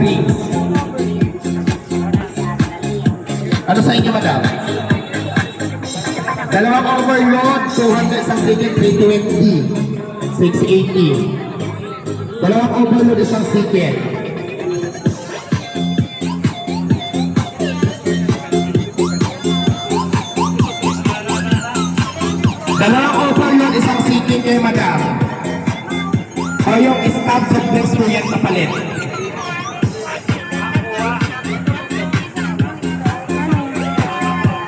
drinks. Ano sa inyo, madam? Dalawang overload, 200 isang ticket, 320, 680. Dalawang overload, isang ticket. Dalawang overload, isang ticket kayo, madam. O yung stop sa drinks po yan kapalit.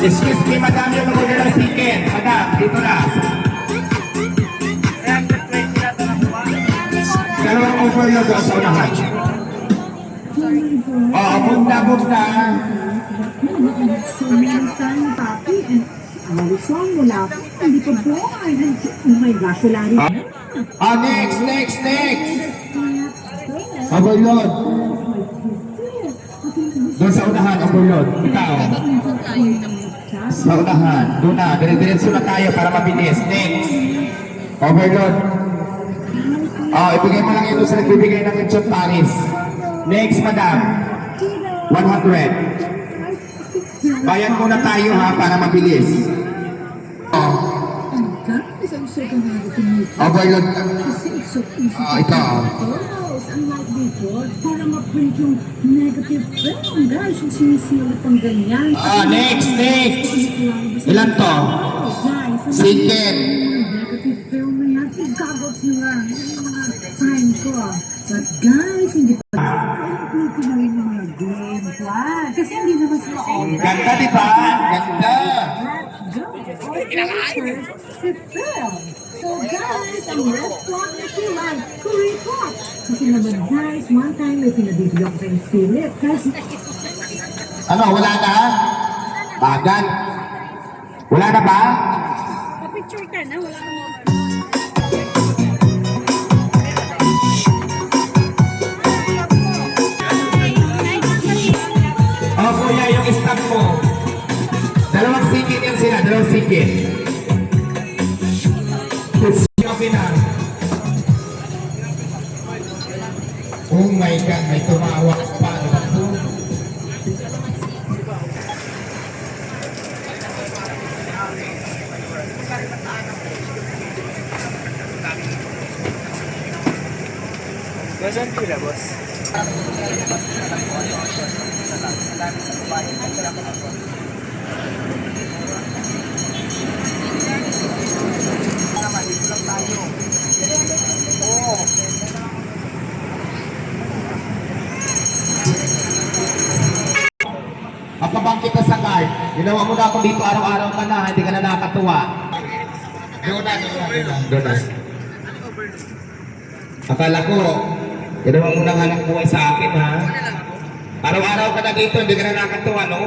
Excuse me, madam, yung mag-order ng ticket. Madam, dito na. Dalawang overload sa unahan. Oo, bugna. Hindi pa po. Oh my gosh, wala rin. Next. Overload. Doon sa unahan, overload. Ikaw. Sa unahan. Doon na. Dire-diretso na tayo para mabilis. Next. Overload. Ibigay mo lang yun sa nagbibigay ng lechon Paris. Next, madam. 100. Bayan muna tayo ha para mabilis. Overload. Ito. Unlike before, para ma-print yung negative film. Guys, yung sinisilip ang ganyan. Next. Ilan to? Second. Negative film na yan. Igagot nila. Yan yung mga time ko. But guys, hindi pa. Ito na rin yung mga games. Kasi hindi naman sila all. Ganda, di ba? Ganda. So guys, ang restaurant na sila, Korean Pot. Kasi naman guys, one time may pinabibigyan ko kayong Philip. Kasi Ano, wala na? Bagan. Wala na ba? Pa-picture ka na, wala ka mo. Kuya, yung staff mo. Dalawang sikit yan sila, dalawang sikit. Okay na. Oh my God, may tumawa pa. Ano ba ito? Nasaan pila, boss? Kapabang kita sa card, ginawa mo na ako dito araw-araw ka na, hindi ka na nakakatuwa. Doon na. Akala ko, ginawa mo na hanap buhay sa akin ha. Araw-araw ka na dito, hindi ka na nakakatuwa, no?